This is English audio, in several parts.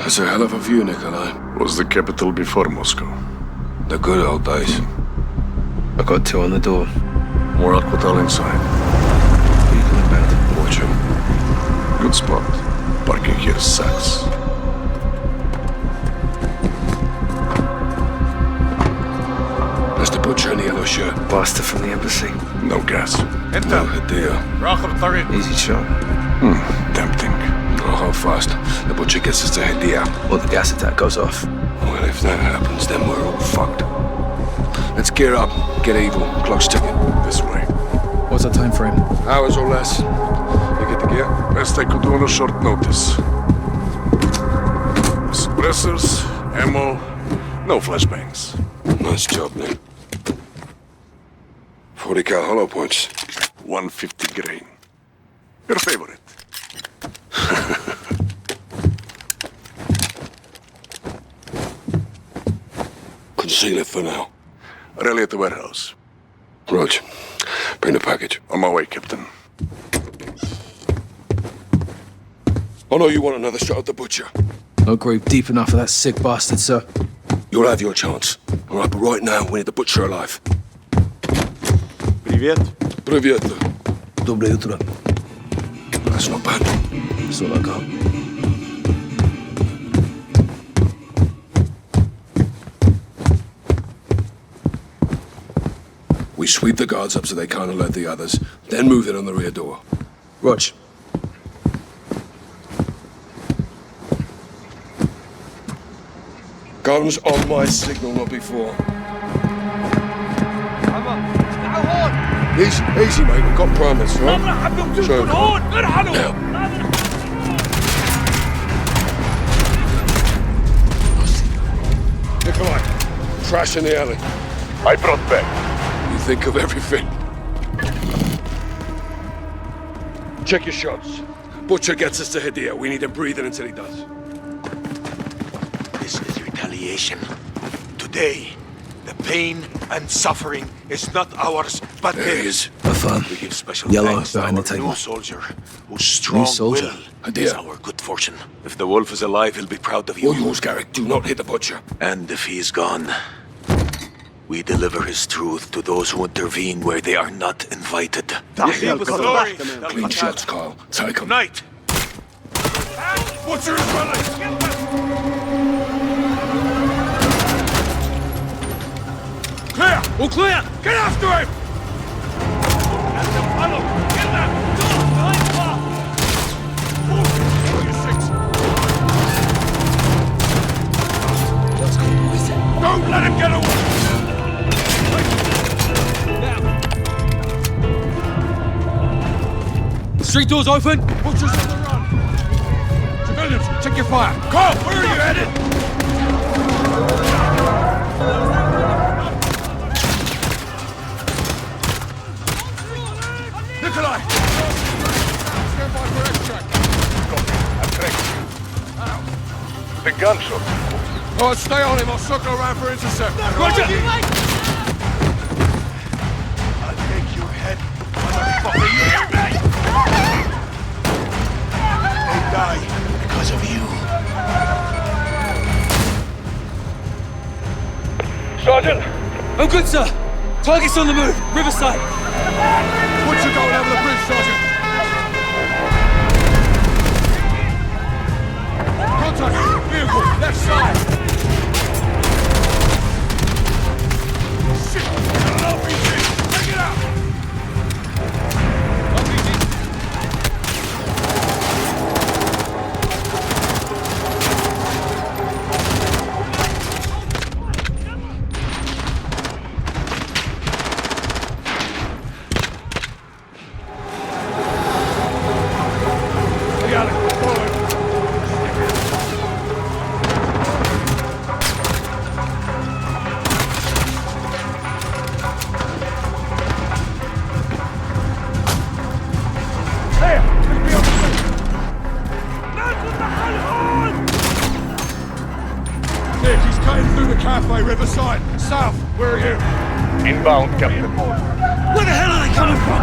That's a hell of a view, Nikolai. Was the capital before Moscow? The good old days. I got two on the door. More Al-Qatala inside. What are you coming back? Watching. Good spot. Parking here sucks. That's the butcher in the yellow shirt. Bastard from the embassy. No gas. No idea. Easy shot. Tempting. Oh, how fast? The butcher gets us to Hadia. Or the gas attack goes off. Well, if that happens, then we're all fucked. Let's gear up. Get evil. Clock's ticking. This way. What's our time frame? Hours or less. You get the gear? Best I could do on a short notice. Suppressors, ammo, no flashbangs. Nice job, man. 40 cal hollow points. 150 grain. Your favorite. Conceal it for now. Rally at the warehouse. Rog, bring the package. On my way, Captain. Oh no, you want another shot at the butcher? No grave deep enough for that sick bastard, sir. You'll have your chance. All right, but right now, we need the butcher alive. Привет. Привет. Доброе утро. That's not bad. That's all I got. We sweep the guards up so they can't alert the others, then move in on the rear door. Rog. Guns on my signal, not before. Easy, mate. We've got primates, right? Sure. Now. Nikolai, trash in the alley. I brought back. You think of everything. Check your shots. Butcher gets us to Hadia. We need him breathing until he does. This is retaliation. Today, the pain and suffering is not ours, but There he is. Have fun. We give special Yellow thanks to behind our the table. new soldier, whose strong soldier? will is our good fortune. If the wolf is alive, he'll be proud of you. All yours, Garrick. Do not hit the butcher. And if he is gone, we deliver his truth to those who intervene where they are not invited. Clean shots, Kyle. Take him. Night! Butcher is running! Clear! All clear! Get after him! Don't let him get away! Street doors open! Butcher's on the run! Civilians, check your fire! Carl, where are you headed? Nikolai! Stand by for extract. I'm tracked. The gunshot. Oh, stay on him. I'll circle around for intercept. Roger! I'll take your head, motherfucker! You hear me? They die because of you. Sergeant! Oh, good, sir! Target's on the move! Riverside! Butcher going over the bridge, Sergeant! Contact! Vehicle! Left side! Shit! Got an RPG! Take it out! RPG! The alley! Follow him! Nick, he's cutting through the cafe, Riverside. South, where are you? Inbound, Captain. Where the hell are they coming from?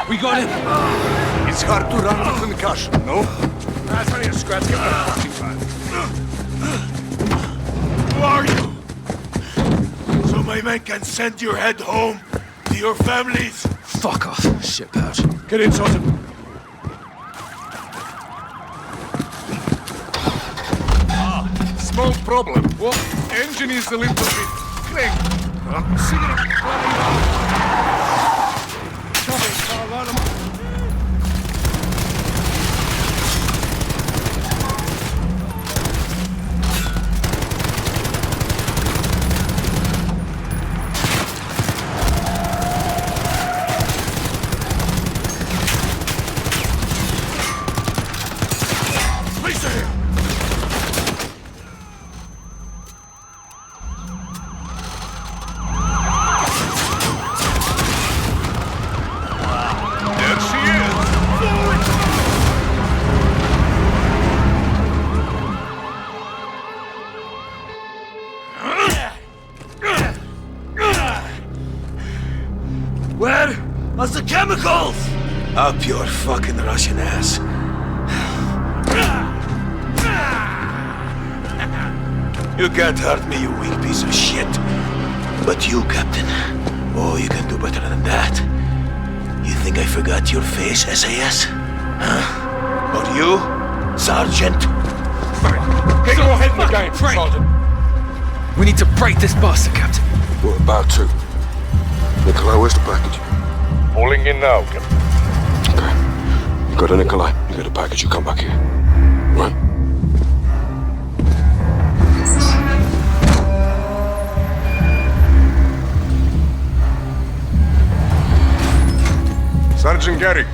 We got him. It's hard to run with concussion, no? That's only a scratch. Get the fucking fire. Who are you? So my men can send your head home to your families. Fuck off, shitbird. Get in, Sergeant. Small problem. What? Engine is a little bit cranked. Cigarette running out. Trouble, Carl. Police are here. There she is! Where are the chemicals? Up your fucking Russian ass. You can't hurt me, you weak piece of shit. But you, Captain, oh, you can do better than that. You think I forgot your face, SAS? Huh? Or you, Sergeant? Get your head in the game, Sergeant. We need to break this bastard, Captain. We're about to. Nikolai, where's the package? Pulling in now, Captain. Okay. You go to Nikolai. You get a package, you come back here. Right? Sergeant Garrick,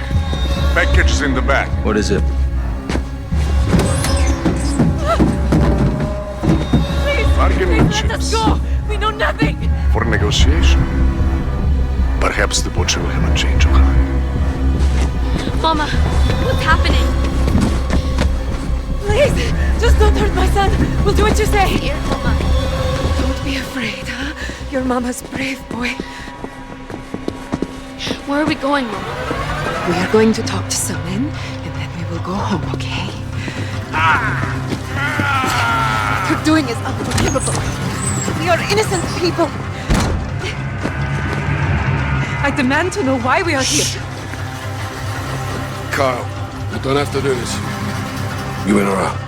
package is in the back. What is it? Bargaining Please, let us chips go! We know nothing! for negotiation. Perhaps the butcher will have a change of heart. Mama, what's happening? Please, just don't hurt my son. We'll do what you say. Here, Mama. Don't be afraid, huh? Your mama's brave, boy. Where are we going, Mama? We are going to talk to some men, and then we will go home, okay? What you're doing is unforgivable. We are innocent people. I demand to know why we are here. Kyle, you don't have to do this. You in or out?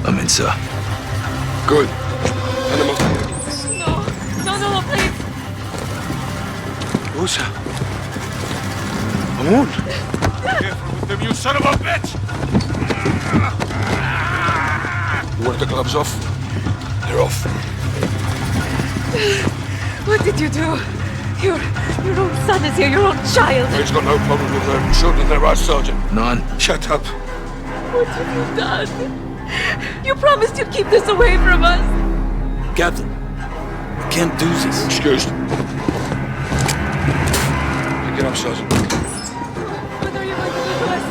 I'm in, sir. Good. And them up. No, please. Rosa. Come on. Careful with them, you son of a bitch! You want the gloves off? They're off. What did you do? Your own son is here, your own child. He's got no problem with her children, they're right, Sergeant. None. Shut up. What have you done? You promised you'd keep this away from us. Captain, I can't do this. Excused. Pick it up, Sergeant. What are you going to do to us?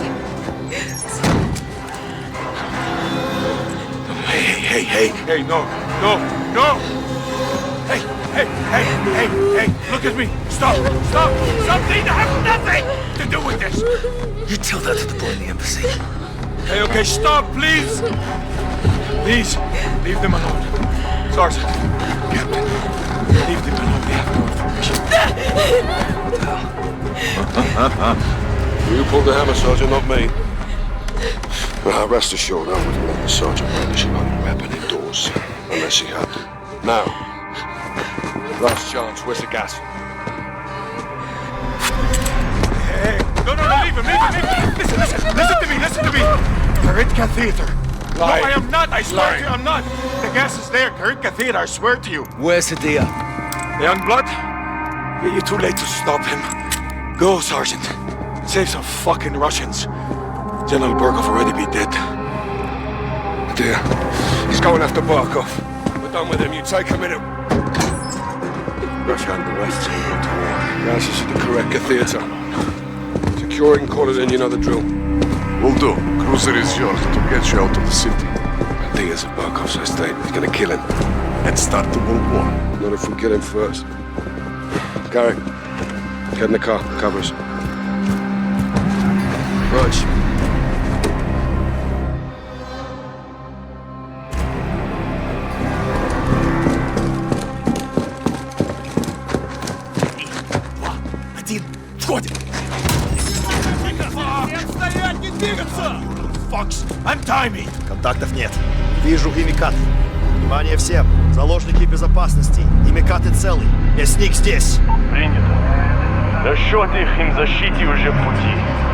Hey. Hey, no! Hey, look at me! Stop! Something! I have nothing to do with this! You tell that to the boy in the embassy. Okay, stop, please! Please, leave them alone. Sergeant, Captain, leave them alone. They have no information. You pulled the hammer, Sergeant, not me. Rest assured, I wouldn't let the Sergeant brandish a loaded weapon indoors, unless he had to. Now, last chance, where's the gas? Hey, no, leave him! Listen to me! Karitka Theater. No, I am not, I swear to you, I'm not. The gas is there, Karitka Theater, I swear to you. Where's the deer? Young blood? You're too late to stop him. Go, Sergeant. Save some fucking Russians. General Burkov already be dead. Dear, he's going after Barkov. We're done with him, you take a minute. Russia and the West are going to war. The answers to the Karetka Theater. Securing, call it in, you know the drill. Will do. Cruiser is yours to get you out of the city. Diaz at Barkov's estate. He's gonna kill him. And start the World War. Not if we kill him first. Garrick, Get in the car. Covers. Raj. Один. Входим. Стоять, не двигаться! Фокс, untie me! Контактов нет. Вижу и Микаты. Внимание всем. Заложники безопасности. И Микаты целый. Мясник здесь. Принято. Расчет их им защите уже в пути.